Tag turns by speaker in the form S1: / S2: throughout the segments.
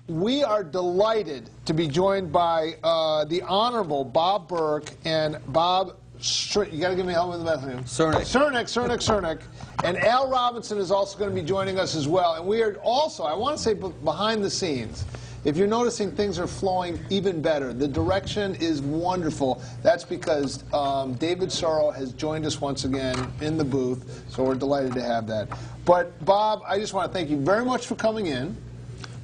S1: we are delighted to be joined by the Honorable Bob Burke and Bob. You got to give me help with the last name. Crnic. And Al Robinson is also going to be joining us as well. And we are also, I want to say, behind the scenes. If you're noticing things are flowing even better, the direction is wonderful. That's because David Sorrell has joined us once again in the booth, so we're delighted to have that. But Bob, I just want to thank you very much for coming in.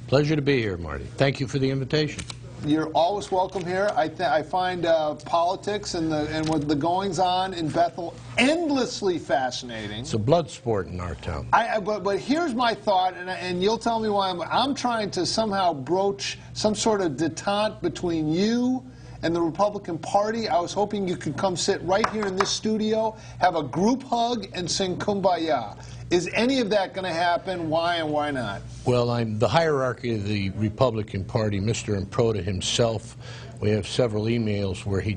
S2: Pleasure to be here, Marty. Thank you for the invitation.
S1: You're always welcome here. I find politics and what the goings-on in Bethel endlessly fascinating.
S2: It's a blood sport in our town.
S1: But here's my thought, and you'll tell me why. I'm trying to somehow broach some sort of detente between you and the Republican Party. I was hoping you could come sit right here in this studio, have a group hug, and sing Kumbaya. Is any of that going to happen? Why and why not?
S2: Well, the hierarchy of the Republican Party, Mr. Improda himself, we have several emails where he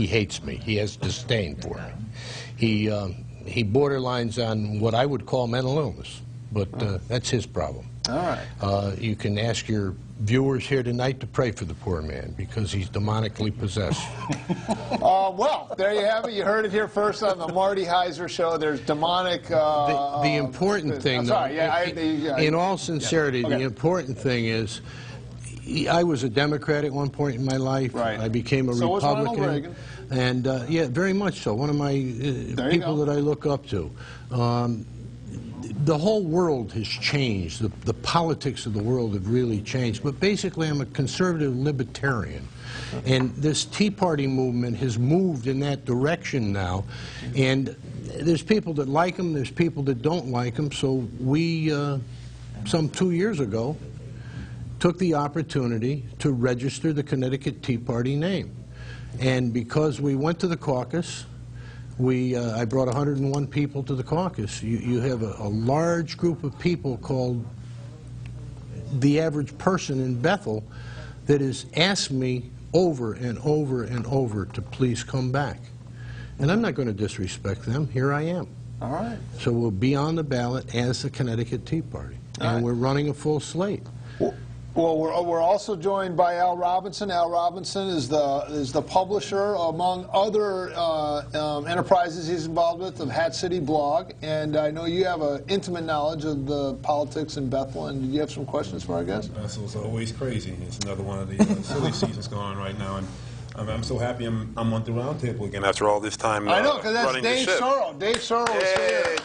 S2: hates me. He has disdain for me. He borderlines on what I would call mental illness, but that's his problem.
S1: All right.
S2: You can ask your viewers here tonight to pray for the poor man because he's demonically possessed.
S1: Well, there you have it. You heard it here first on the Marty Heiser Show. There's demonic...
S2: the important thing, though, in all sincerity,
S1: okay.
S2: The important thing is I was a Democrat at one point in my life.
S1: Right.
S2: I became a
S1: So
S2: Republican.
S1: was Ronald Reagan.
S2: And, yeah, very much so. One of my people that I look up to. The whole world has changed. The politics of the world have really changed. But basically, I'm a conservative libertarian. And this Tea Party movement has moved in that direction now. And there's people that like him, there's people that don't like him. So we, some 2 years ago, took the opportunity to register the Connecticut Tea Party name. And because we went to the caucus, I brought 101 people to the caucus. You have a large group of people called the average person in Bethel that has asked me over and over and over to please come back. And I'm not going to disrespect them. Here I am.
S1: All right.
S2: So we'll be on the ballot as the Connecticut Tea Party. And we're running a full slate.
S1: Well, we're also joined by Al Robinson. Al Robinson is the publisher, among other enterprises he's involved with, of Hat City Blog. And I know you have an intimate knowledge of the politics in Bethel. And do you have some questions for our guest?
S3: Bethel's always crazy. It's another one of the silly seasons going on right now. And I'm so happy I'm on the round table again after all this time.
S1: I know, because that's Dave Sorrell. Dave Sorrell is here.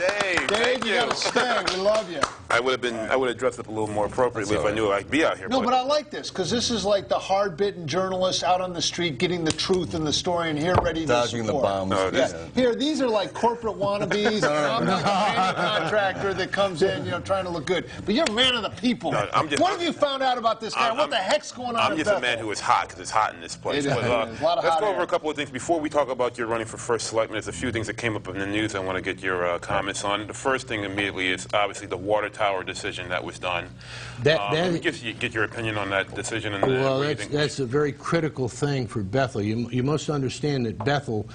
S3: Dave,
S1: you got to stay. We love you.
S3: I would have dressed up a little more appropriately if I knew I'd be out here.
S1: No, but I like this, because this is like the hard-bitten journalist out on the street getting the truth in the story and here ready to
S4: dodging
S1: support.
S4: the bombs.
S1: Yeah. Here, these are like corporate wannabes. I'm like a man contractor that comes in, trying to look good. But you're a man of the people.
S3: No,
S1: what have you found out about this guy? What the heck's going on
S3: I'm just a man who is hot, because it's hot in this place.
S1: Let's
S3: go over a couple of things. Before we talk about your running for first selectman, there's a few things that came up in the news I want to get your comments on. The first thing immediately is obviously the water tower decision that was done. Get your opinion on that decision. And
S2: well, that's a very critical thing for Bethel. You must understand that Bethel,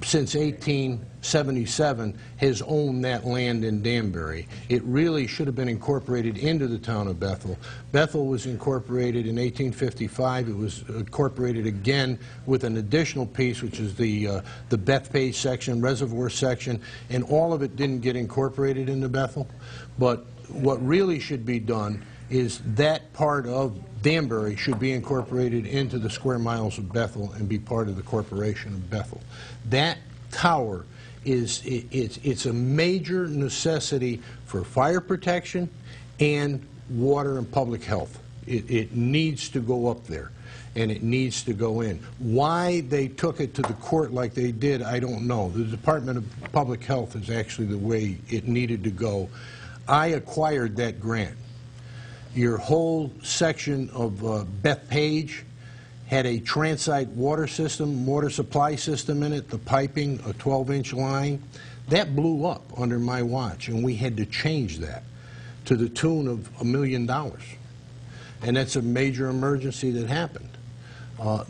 S2: since 1877, has owned that land in Danbury. It really should have been incorporated into the town of Bethel. Bethel was incorporated in 1855. It was incorporated again with an additional piece, which is the Bethpage section, reservoir section, and all of it didn't get incorporated into Bethel. But what really should be done is that part of Danbury should be incorporated into the square miles of Bethel and be part of the corporation of Bethel. That tower it's a major necessity for fire protection and water and public health. It needs to go up there, and it needs to go in. Why they took it to the court like they did, I don't know. The Department of Public Health is actually the way it needed to go. I acquired that grant. Your whole section of Bethpage had a transite water system, water supply system in it, the piping, a 12-inch line. That blew up under my watch, and we had to change that to the tune of $1 million. And that's a major emergency that happened.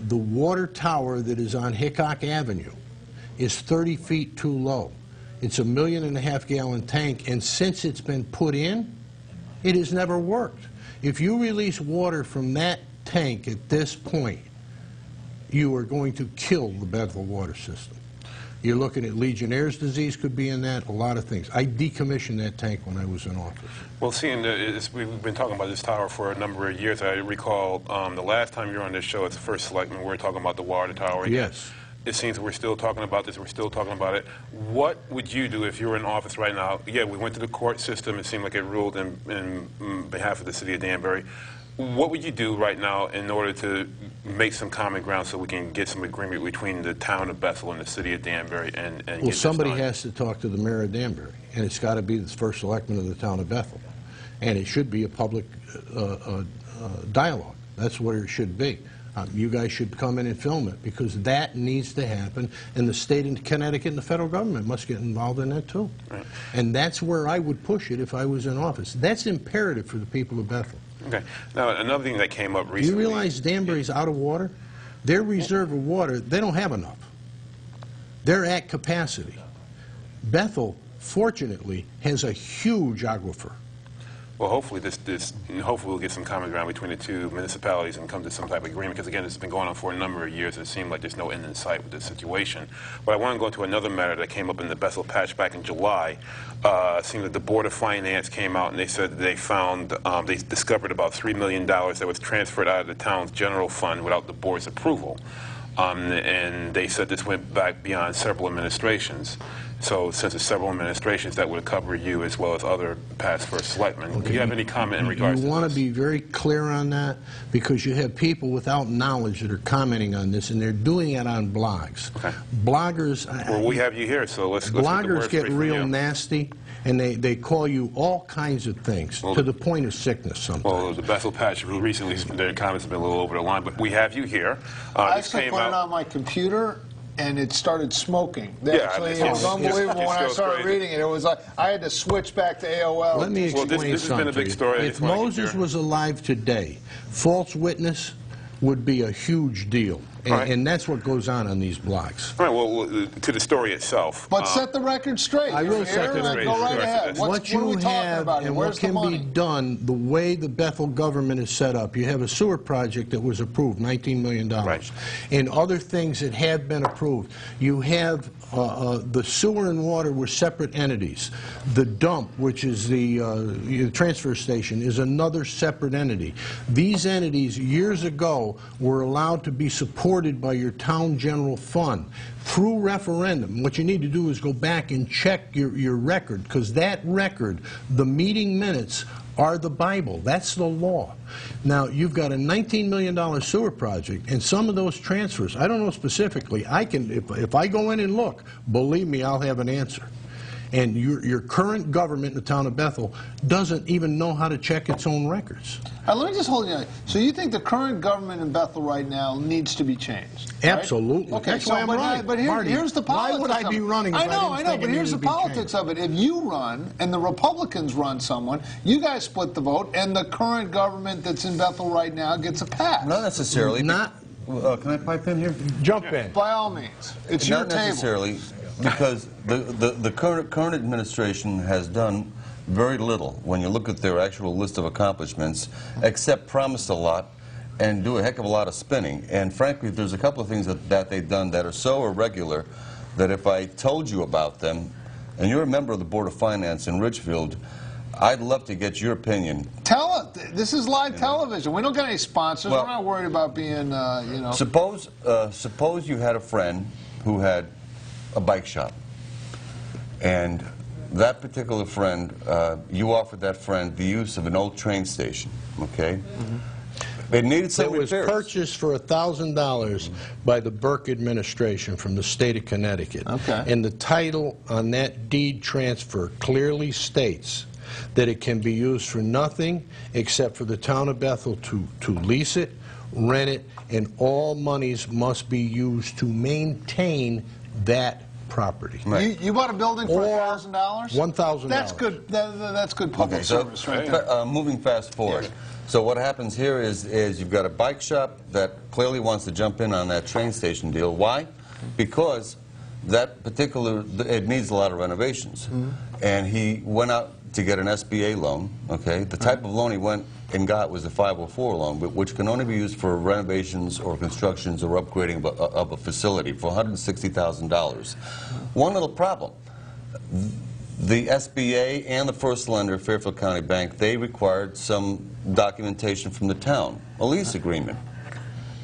S2: The water tower that is on Hickok Avenue is 30 feet too low. It's a 1.5 million gallon tank, and since it's been put in, it has never worked. if you release water from that tank at this point, you are going to kill the Bethel water system. You're looking at Legionnaire's disease could be in that, a lot of things. I decommissioned that tank when I was in office.
S3: Well, seeing we've been talking about this tower for a number of years. I recall the last time you were on this show as the first selectman, we were talking about the water tower.
S2: Yes.
S3: It seems that we're still talking about this, we're still talking about it. What would you do if you were in office right now? Yeah, we went to the court system. It seemed like it ruled in behalf of the city of Danbury. What would you do right now in order to make some common ground so we can get some agreement between the town of Bethel and the city of Danbury and
S2: well,
S3: get
S2: somebody
S3: this done?
S2: has to talk to the mayor of Danbury, and it's got to be the first selectman of the town of Bethel. And it should be a public dialogue. That's what it should be. You guys should come in and film it, because that needs to happen, and the state of Connecticut and the federal government must get involved in that too. Right. And that's where I would push it if I was in office. That's imperative for the people of Bethel.
S3: Okay. Now, another thing that came up recently...
S2: Do you realize Danbury's out of water? Their reserve of water, they don't have enough. They're at capacity. Bethel, fortunately, has a huge aquifer.
S3: Well, hopefully hopefully we'll get some common ground between the two municipalities and come to some type of agreement, because again, it's been going on for a number of years. It seemed like there's no end in sight with this situation. But I want to go into another matter that came up in the Bethel patch back in July. It seemed that the Board of Finance came out and they said that they found, they discovered about $3 million that was transferred out of the town's general fund without the board's approval. And they said this went back beyond several administrations. So since it's several administrations, that would cover you as well as other past first selectmen. Okay. Do you have any comment in regards to this?
S2: You want to be very clear on that, because you have people without knowledge that are commenting on this, and they're doing it on blogs. Okay. Bloggers...
S3: Well, we have you here, so let's
S2: bloggers get real nasty, and they call you all kinds of things, to the point of sickness sometimes.
S3: Well, the Bethel patch recently, their comments have been a little over the line, but we have you here.
S1: I actually put it on my computer, and it started smoking. Actually, it was unbelievable when I started reading it. It was like I had to switch back to AOL.
S2: Let me explain something.
S3: This has been a big story.
S2: If Moses was alive today, false witness would be a huge deal. And that's what goes on these blogs.
S3: All right, well, to the story itself.
S1: But set the record straight.
S2: I will set the record straight.
S1: Go right ahead.
S2: What you have and what can be done, the way the Bethel government is set up, you have a sewer project that was approved, $19 million. Right. And other things that have been approved. You have the sewer and water were separate entities. The dump, which is the transfer station, is another separate entity. These entities, years ago, were allowed to be supported by your town general fund through referendum. What you need to do is go back and check your record, because that record, the meeting minutes, are the Bible. That's the law. Now, you've got a $19 million sewer project, and some of those transfers, I don't know specifically, I can, if I go in and look, believe me, I'll have an answer. And your current government in the town of Bethel doesn't even know how to check its own records.
S1: Let me just hold you. So you think the current government in Bethel right now needs to be changed? Right?
S2: Absolutely.
S1: Okay,
S2: that's why I'm right.
S1: But here's the politics.
S2: Why would I be running?
S1: I know, but here's the politics of it. If you run and the Republicans run someone, you guys split the vote, and the current government that's in Bethel right now gets a pass.
S4: Not necessarily.
S2: Not.
S4: Can I pipe in here?
S2: Jump in.
S1: By all means. It's your table.
S4: Not necessarily. Because the current administration has done very little when you look at their actual list of accomplishments, except promise a lot and do a heck of a lot of spinning. And frankly, there's a couple of things that they've done that are so irregular that if I told you about them, and you're a member of the Board of Finance in Ridgefield, I'd love to get your opinion.
S1: Tell it. This is live television. We don't get any sponsors. We're not worried about being, you know.
S4: Suppose you had a friend who had a bike shop, and that particular friend, you offered that friend the use of an old train station, okay? Mm-hmm. It needed some repairs.
S2: It was purchased for $1,000 by the Burke administration from the state of Connecticut.
S1: Okay.
S2: And the title on that deed transfer clearly states that it can be used for nothing except for the town of Bethel to lease it, rent it, and all monies must be used to maintain that property.
S1: Right. You bought a building for $1,000?
S2: $1,000.
S1: That's good. That's good public service, right
S4: there. Moving fast forward. Yeah. So what happens here is you've got a bike shop that clearly wants to jump in on that train station deal. Why? Because that particular, it needs a lot of renovations. Mm-hmm. And he went out to get an SBA loan, okay? The type of loan he went and got was a 504 loan, which can only be used for renovations or constructions or upgrading of a facility for $160,000. One little problem. The SBA and the first lender, Fairfield County Bank, they required some documentation from the town, a lease agreement.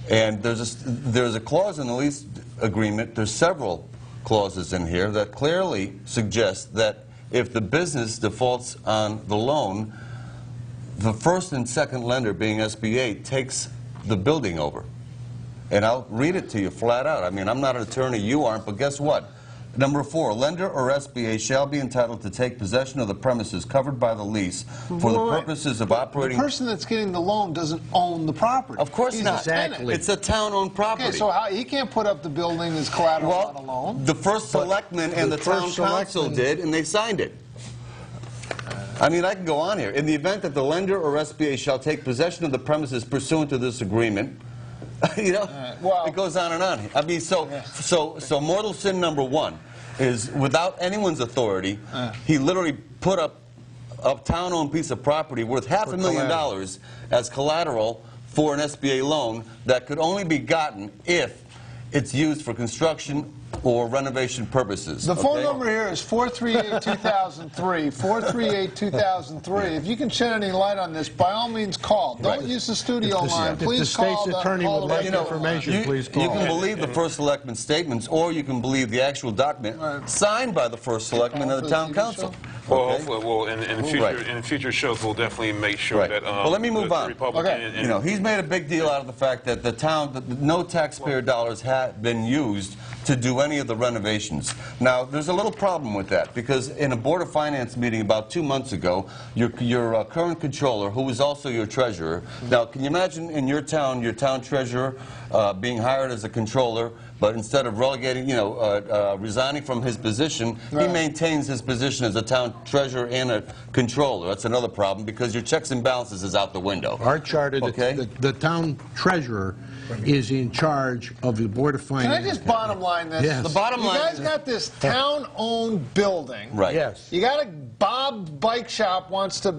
S4: And there's a clause in the lease agreement, there's several clauses in here that clearly suggest that if the business defaults on the loan, the first and second lender, being SBA, takes the building over. And I'll read it to you flat out. I mean, I'm not an attorney, you aren't, but guess what? Number 4, lender or SBA shall be entitled to take possession of the premises covered by the lease for the purposes of operating...
S1: The person that's getting the loan doesn't own the property.
S4: Of course
S1: He's
S4: not.
S1: Exactly.
S4: It's a town-owned property.
S1: Okay, so he can't put up the building as collateral on a loan?
S4: The first selectman and the town council did, and they signed it. I mean, I can go on here. In the event that the lender or SBA shall take possession of the premises pursuant to this agreement, you know, well, it goes on and on. I mean, so mortal sin number 1 is, without anyone's authority, he literally put up a town-owned piece of property worth $500,000 as collateral for an SBA loan that could only be gotten if it's used for construction or renovation purposes.
S1: The phone number here is 438-2003, 438-2003. If you can shed any light on this, by all means call. Don't use the studio line. Please call.
S2: If the state's attorney would like information, please call.
S4: You can believe the first selectman's statements, or you can believe the actual document signed by the first selectman and the town council.
S3: Well, hopefully, well, in future shows, we'll definitely make sure that.
S4: Well, let me move on. You know, he's made a big deal out of the fact that the town, that no taxpayer dollars had been used to do any of the renovations. Now, there's a little problem with that, because in a Board of Finance meeting about 2 months ago, your current controller, who is also your treasurer, now, can you imagine in your town treasurer being hired as a controller, but instead of relegating, you know, resigning from his position, he maintains his position as a town treasurer and a controller. That's another problem, because your checks and balances is out the window.
S2: Our charter, the town treasurer is in charge of the Board of Finance.
S1: Can I just bottom line this?
S2: Yes.
S4: The bottom line
S1: You guys got this town-owned building.
S4: Right.
S2: Yes.
S1: You got a Bob Bike Shop wants to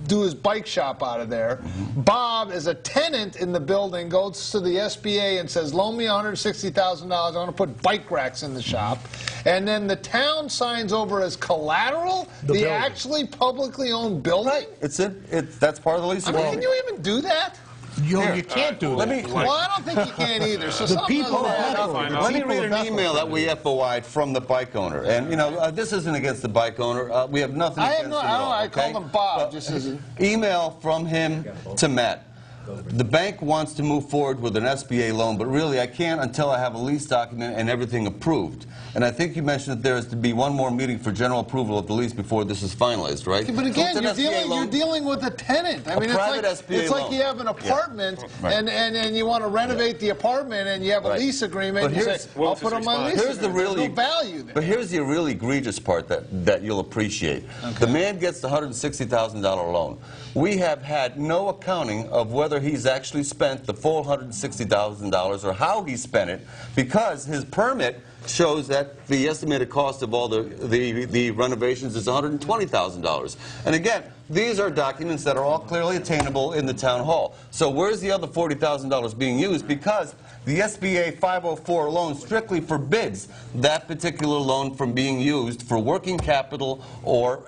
S1: do his bike shop out of there. Bob, as a tenant in the building, goes to the SBA and says, loan me $160,000. I want to put bike racks in the shop. And then the town signs over as collateral the actually publicly owned building?
S4: Right. That's part of the lease agreement.
S1: I mean, can you even do that?
S2: You can't do that.
S1: Well, I don't think you can either. So
S2: the people
S4: let me read an email that we FOI'd from the bike owner. And, you know, this isn't against the bike owner. We have nothing against him at all.
S1: I call him Bob. Just as
S4: email from him to Matt. The bank wants to move forward with an SBA loan, but really I can't until I have a lease document and everything approved. And I think you mentioned that there is to be one more meeting for general approval of the lease before this is finalized, right?
S1: But again, you're dealing with a tenant. I mean, it's like you have an apartment and you want to renovate the apartment and you have a lease agreement and you say, I'll put on my lease agreement. There's no value there.
S4: But here's the really egregious part that you'll appreciate. The man gets the $160,000 loan. We have had no accounting of whether he's actually spent the full $160,000 or how he spent it, because his permit shows that the estimated cost of all the renovations is $120,000. And again, these are documents that are all clearly attainable in the town hall. So where's the other $40,000 being used? Because the SBA 504 loan strictly forbids that particular loan from being used for working capital or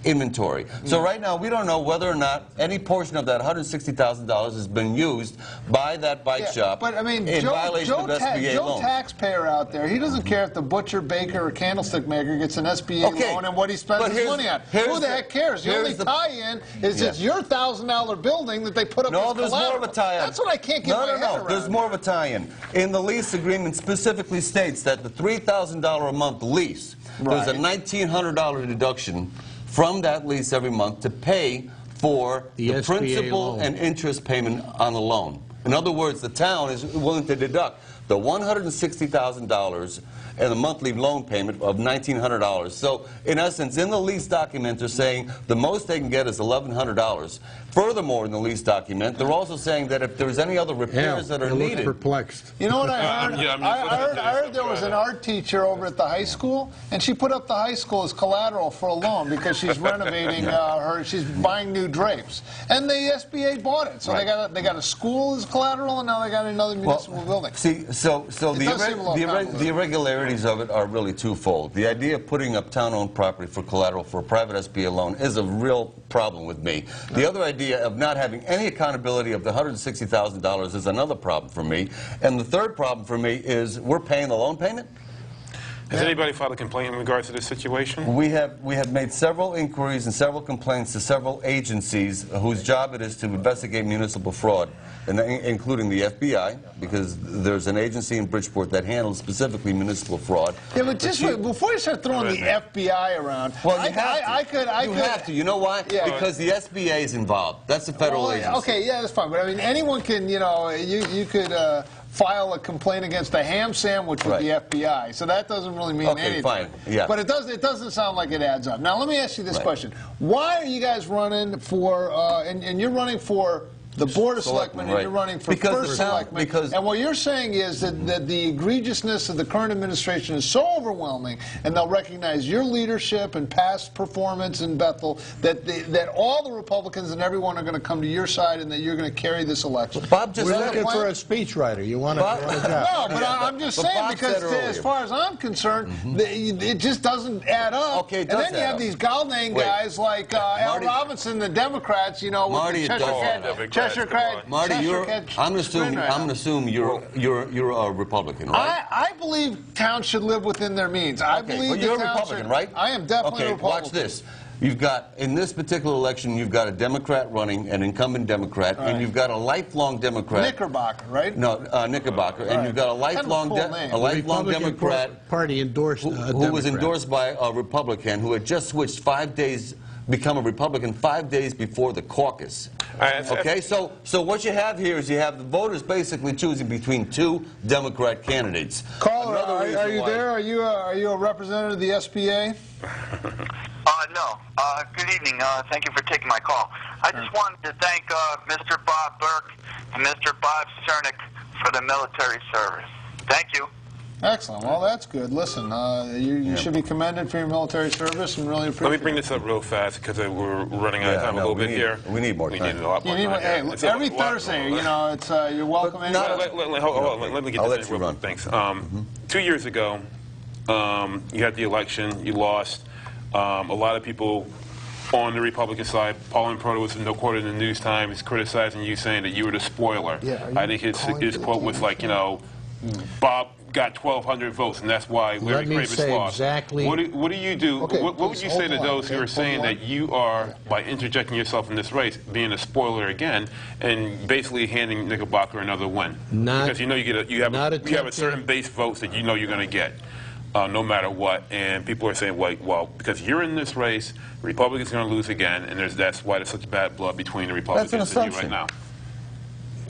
S4: inventory. So right now, we don't know whether or not any portion of that $160,000 has been used by that bike shop in violation of SBA loan.
S1: Joe taxpayer out there, he doesn't care if the butcher, baker, or candlestick maker gets an SBA loan and what he spends his money on. Who the heck cares? The only tie-in is it's your $1,000 building that they put up as collateral.
S4: No, there's more of a tie-in.
S1: That's what I can't get my head around.
S4: There's more of a tie-in. In the lease agreement specifically states that the $3,000 a month lease, there's a $1,900 deduction from that lease every month to pay for the principal and interest payment on the loan. In other words, the town is willing to deduct the $160,000 and a monthly loan payment of $1,900. So, in essence, in the lease document, they're saying the most they can get is $1,100. Furthermore, in the lease document, they're also saying that if there's any other repairs that are needed.
S2: Perplexed.
S1: You know what I heard? I heard there was an art teacher over at the high school, and she put up the high school as collateral for a loan because she's renovating she's buying new drapes, and the SBA bought it. So they got a school as collateral, and now they got another municipal building.
S4: See, so the irregularities of it are really twofold. The idea of putting up town-owned property for collateral for a private SBA loan is a real problem with me. The other idea of not having any accountability of the $160,000 is another problem for me. And the third problem for me is we're paying the loan payment.
S3: Has anybody filed a complaint in regards to this situation?
S4: We have made several inquiries and several complaints to several agencies whose job it is to investigate municipal fraud, including the FBI, because there's an agency in Bridgeport that handles specifically municipal fraud.
S1: Yeah, but just wait, before you start throwing the FBI around,
S4: well, you have to. You know why? Yeah. Because the SBA is involved. That's the federal agency.
S1: Okay, yeah, that's fine. But I mean, anyone can, you could file a complaint against a ham sandwich with the FBI. So that doesn't really mean anything.
S4: Fine. Yeah.
S1: But it doesn't sound like it adds up. Now, let me ask you this question. Why are you guys running for, and you're running for the Board of Selectmen, and you're running for First Selectmen, and what you're saying is that the egregiousness of the current administration is so overwhelming, and they'll recognize your leadership and past performance in Bethel, that all the Republicans and everyone are going to come to your side, and that you're going to carry this election.
S2: Bob, we're looking for a speechwriter. You want to job?
S1: No, but I'm just saying, because as far as I'm concerned, it just doesn't add up.
S4: Okay,
S1: and then you have these Galdane guys like Al Robinson, the Democrats, with the
S4: Marty, I'm going to assume you're a Republican, right?
S1: I believe towns should live within their means. I believe
S4: you're a Republican, right?
S1: I am definitely a Republican.
S4: Watch this. You've got, in this particular election, you've got a Democrat running, an incumbent Democrat, and you've got a lifelong Democrat.
S1: Knickerbocker, right?
S4: No, Knickerbocker. And you've got a lifelong Democrat
S2: Party endorsed
S4: who was endorsed by a Republican who had just switched 5 days, become a Republican 5 days before the caucus. Okay, so what you have here is you have the voters basically choosing between two Democrat candidates.
S1: Caller, are you there? Are you a representative of the SBA?
S5: No. Good evening. Thank you for taking my call. I just wanted to thank Mr. Bob Burke and Mr. Bob Crnic for the military service. Thank you.
S1: Excellent. Well, that's good. Listen, you should be commended for your military service, and really appreciate it.
S3: Let me bring this up real fast because we're running out of time a little bit here.
S4: We need more time.
S3: We need a lot more time.
S1: Hey, every Thursday, it's you're welcome.
S3: Hold on. Let me get this in real quick. Thanks. 2 years ago, you had the election. You lost. A lot of people on the Republican side, Paul Improto was quoted in the News Times criticizing you, saying that you were the spoiler. Yeah, I think his quote was like, Bob got 1,200 votes, and that's why Larry Cravis lost.
S2: Exactly.
S3: What do you do? Okay, what would you say to those who are saying that you are, by interjecting yourself in this race, being a spoiler again, and basically handing Knickerbocker another win? Because you have a certain base votes that you know you're going to get. No matter what, and people are saying, well, because you're in this race, Republicans are going to lose again, and that's why there's such bad blood between the Republicans and you right now.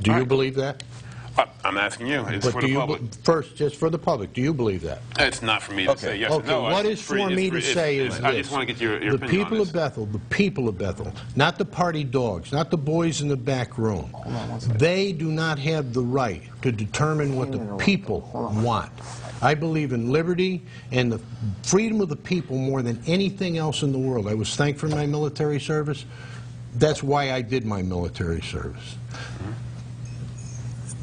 S2: Do you believe that?
S3: I'm asking you. It's for the public.
S2: First, just for the public, do you believe that?
S3: It's not for me to say yes or no.
S2: What is for me to say is this.
S3: I just want to get your opinion on this.
S2: The people of Bethel, not the party dogs, not the boys in the back room, they do not have the right to determine what the people want. I believe in liberty and the freedom of the people more than anything else in the world. I was thanked for my military service. That's why I did my military service.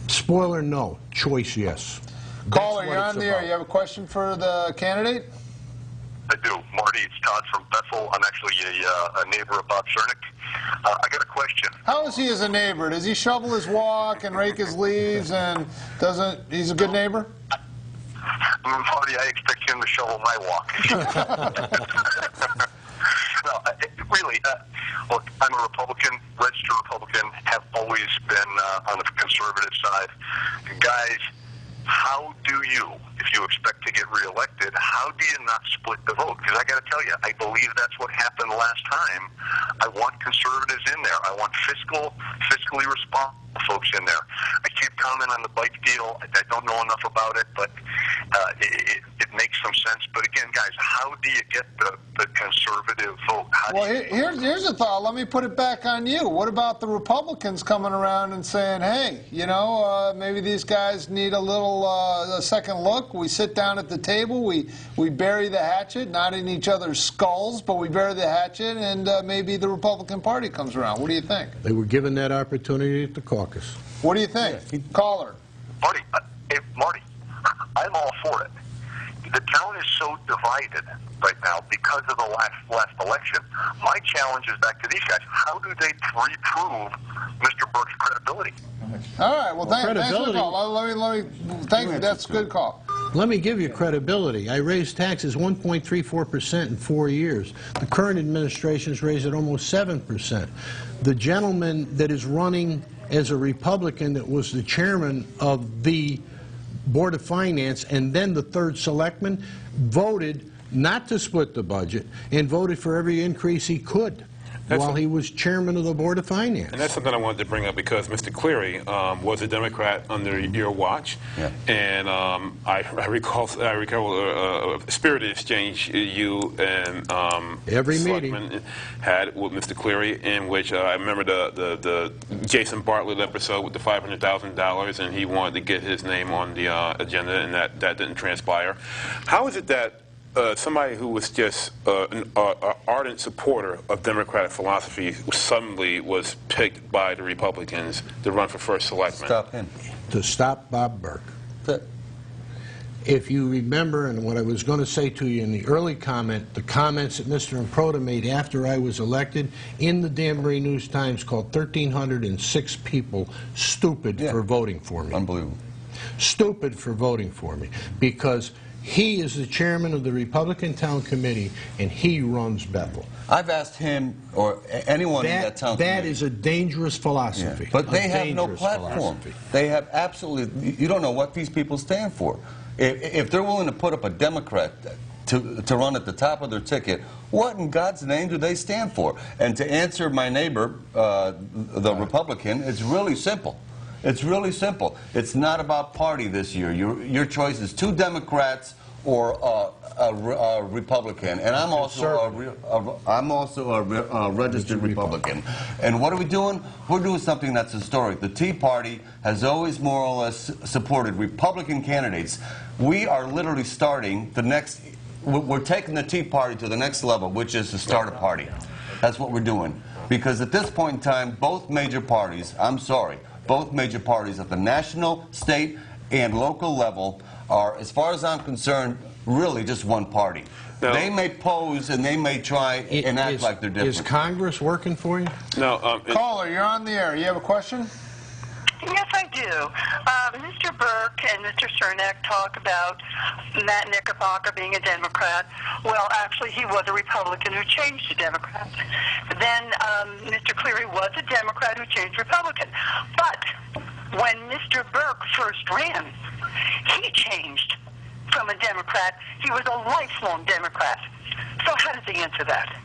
S2: Spoiler, no. Choice, yes.
S1: Caller, you're on the air. You have a question for the candidate?
S6: I do. Marty, it's Todd from Bethel. I'm actually a neighbor of Bob Crnic. I got a question.
S1: How is he as a neighbor? Does he shovel his walk and rake his leaves, and he's a good neighbor?
S6: Marty, I expect him to shovel my walk. No, really, look, I'm a Republican, registered Republican, have always been on the conservative side. Guys, how do you, if you expect to get reelected, how do you not split the vote? Because I got to tell you, I believe that's what happened last time. I want conservatives in there. I want fiscally responsible folks in there. I can't comment on the bike deal. I don't know enough about it, but it makes some sense. But again, guys, how do you get the conservative vote?
S1: Well, here's a thought. Let me put it back on you. What about the Republicans coming around and saying, hey, you know, maybe these guys need a little a second look. We sit down at the table, we bury the hatchet, not in each other's skulls, but we bury the hatchet, and maybe the Republican Party comes around. What do you think?
S2: They were given that opportunity at the caucus.
S1: What do you think? Yeah. Caller.
S6: Marty, I'm all for it. The town is so divided right now because of the last election. My challenge is back to these guys. How do they reprove Mr. Burke's credibility?
S1: All right. Well, thanks for the call. Let me thank you. That's a good call.
S2: Let me give you credibility. I raised taxes 1.34% in 4 years. The current administration has raised it almost 7%. The gentleman that is running as a Republican that was the chairman of the Board of Finance and then the third selectman voted not to split the budget and voted for every increase he could while he was chairman of the Board of Finance.
S3: And that's something I wanted to bring up because Mr. Cleary was a Democrat under your watch, and I recall a spirited exchange you and
S2: every meeting
S3: had with Mr. Cleary, in which I remember the Jason Bartlett episode with the $500,000, and he wanted to get his name on the agenda, and that didn't transpire. How is it that somebody who was just an ardent supporter of Democratic philosophy suddenly was picked by the Republicans to run for first selectman?
S4: Stop him.
S2: To stop Bob Burke. If you remember, and what I was going to say to you in the early comment, the comments that Mr. Improta made after I was elected in the Danbury News-Times called 1,306 people stupid for voting for me.
S4: Unbelievable.
S2: Stupid for voting for me because he is the chairman of the Republican Town Committee, and he runs Bethel.
S4: I've asked him or anyone in that town committee.
S2: That is a dangerous philosophy.
S4: Yeah. But they have no platform. They have absolutely, you don't know what these people stand for. If they're willing to put up a Democrat to run at the top of their ticket, what in God's name do they stand for? And to answer my neighbor, the Republican, it's really simple. It's really simple. It's not about party this year. Your choice is 2 Democrats or a Republican, and I'm also a registered Republican. And what are we doing? We're doing something that's historic. The Tea Party has always more or less supported Republican candidates. We are literally starting the next. We're taking the Tea Party to the next level, which is to start a party. That's what we're doing. Because at this point in time, both major parties, both major parties at the national, state, and local level are, as far as I'm concerned, really just one party. No. They may pose and they may try and act like they're different.
S2: Is Congress working for you?
S3: No.
S1: Caller, you're on the air. You have a question?
S7: Yes, I do. Mr. Burke and Mr. Crnic talk about Matt Knickerbocker being a Democrat. Well, actually, he was a Republican who changed to Democrat. Then Mr. Cleary was a Democrat who changed Republican. But when Mr. Burke first ran, he changed from a Democrat. He was a lifelong Democrat. So how does he answer that?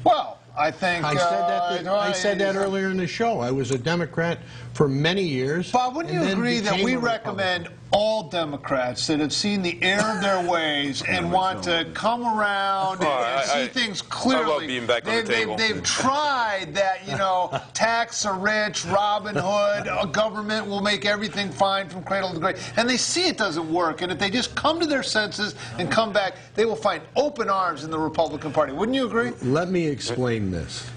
S1: Well, I think
S2: I said that earlier in the show. I was a Democrat for many years.
S1: Bob, wouldn't you agree that we recommend all Democrats that have seen the error of their ways and want to come around and see things clearly?
S3: I love being back on the table.
S1: They've tried that, tax the rich, Robin Hood, a government will make everything fine from cradle to grave. And they see it doesn't work. And if they just come to their senses and come back, they will find open arms in the Republican Party. Wouldn't you agree?
S2: Let me explain this.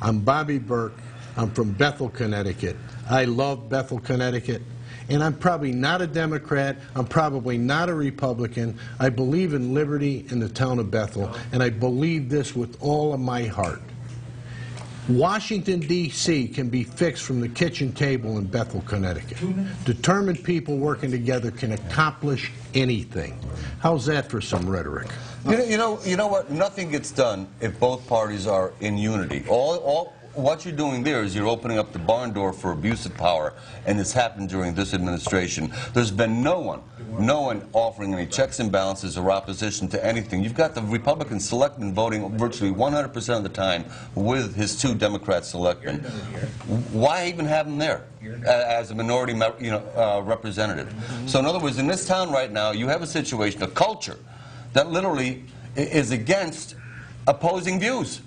S2: I'm Bobby Burke. I'm from Bethel, Connecticut. I love Bethel, Connecticut. And I'm probably not a Democrat. I'm probably not a Republican. I believe in liberty in the town of Bethel, and I believe this with all of my heart. Washington, D.C. can be fixed from the kitchen table in Bethel, Connecticut. Determined people working together can accomplish anything. How's that for some
S4: what you're doing there is you're opening up the barn door for abuse of power, and it's happened during this administration. There's been no one offering any checks and balances or opposition to anything. You've got the Republican selectmen voting virtually 100% of the time with his 2 Democrat selectmen. Why even have them there as a minority, representative? So in other words, in this town right now, you have a situation, a culture, that literally is against opposing views.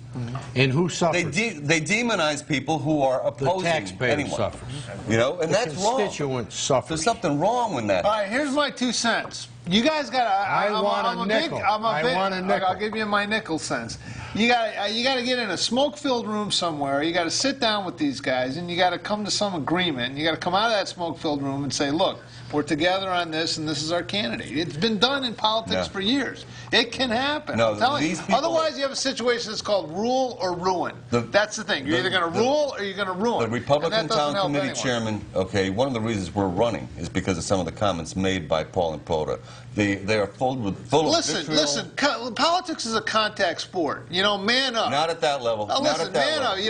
S2: And who suffers?
S4: They demonize people who are opposing
S2: the taxpayer
S4: anyone.
S2: Suffers.
S4: And that's wrong.
S2: The constituent suffers.
S4: There's something wrong with that.
S1: All right, here's my 2 cents. You guys got to.
S2: I want a nickel.
S1: I'll give you my nickel cents. You got to get in a smoke-filled room somewhere. You got to sit down with these guys, and you got to come to some agreement. And you got to come out of that smoke-filled room and say, look, we're together on this, and this is our candidate. It's been done in politics for years. It can happen.
S4: No,
S1: I'm telling you.
S4: people,
S1: otherwise, you have a situation that's called rule or ruin. That's the thing. You're either going to rule or you're going to ruin.
S4: The Republican Town Committee chairman, one of the reasons we're running is because of some of the comments made by Paul and Poda. They are full of vitriol.
S1: Listen. Politics is a contact sport. Man up.
S4: Not at that level.
S1: Listen, man up. If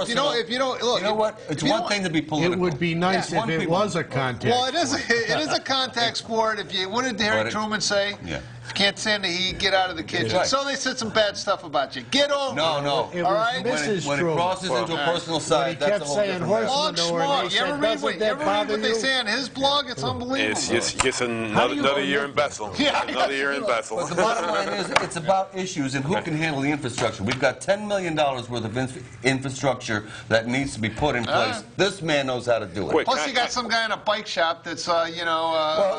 S1: you don't look.
S4: You know what? It's one thing to be political.
S2: It would be nice if it was a contact.
S1: Well, it is a contact sport. What did Harry Truman say?
S4: Yeah.
S1: If you can't stand the heat, get out of the kitchen.
S4: Right.
S1: So they said some bad stuff about you. Get over
S4: No.
S1: it. All right?
S4: When it crosses into a personal side, that's a whole different matter.
S1: Blog Schmog. You ever read what they say on his blog? It's unbelievable.
S3: It's another year in Bethel.
S1: Yeah,
S3: another year in Bethel.
S4: But the bottom line is, it's about issues and who can handle the infrastructure. We've got $10 million worth of infrastructure that needs to be put in place. This man knows how to do it.
S1: Plus, you got some guy in a bike shop that's,
S4: well,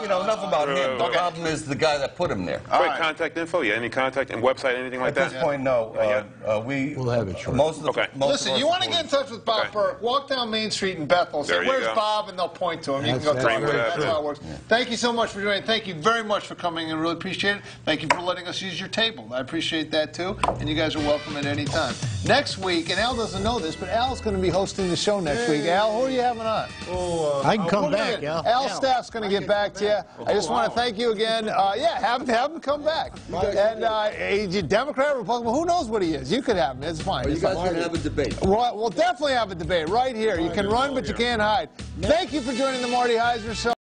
S4: enough about him. The problem is the guy that put him there.
S3: Contact info? Yeah, any contact and website, anything like that?
S4: At this point, no.
S2: We'll have it short.
S1: Listen, you want to get in touch with Bob Burke, walk down Main Street in Bethel, say, where's Bob, and they'll point to him. You can go talk to him. That's how it works. Thank you so much for joining. Thank you very much for coming in. Really appreciate it. Thank you for letting us use your table. I appreciate that, too. And you guys are welcome at any time. Next week, and Al doesn't know this, but Al's going to be hosting the show next week. Al, who are you having on?
S2: I can come back, Al.
S1: Al's staff's going to get back to you. I just want to thank you again. Have him come back. And Democrat, Republican, who knows what he is? You could have him. It's fine.
S4: You guys can have a debate.
S1: We'll definitely have a debate right here. You can run, but you can't hide. Thank you for joining the Marty Heisner Show.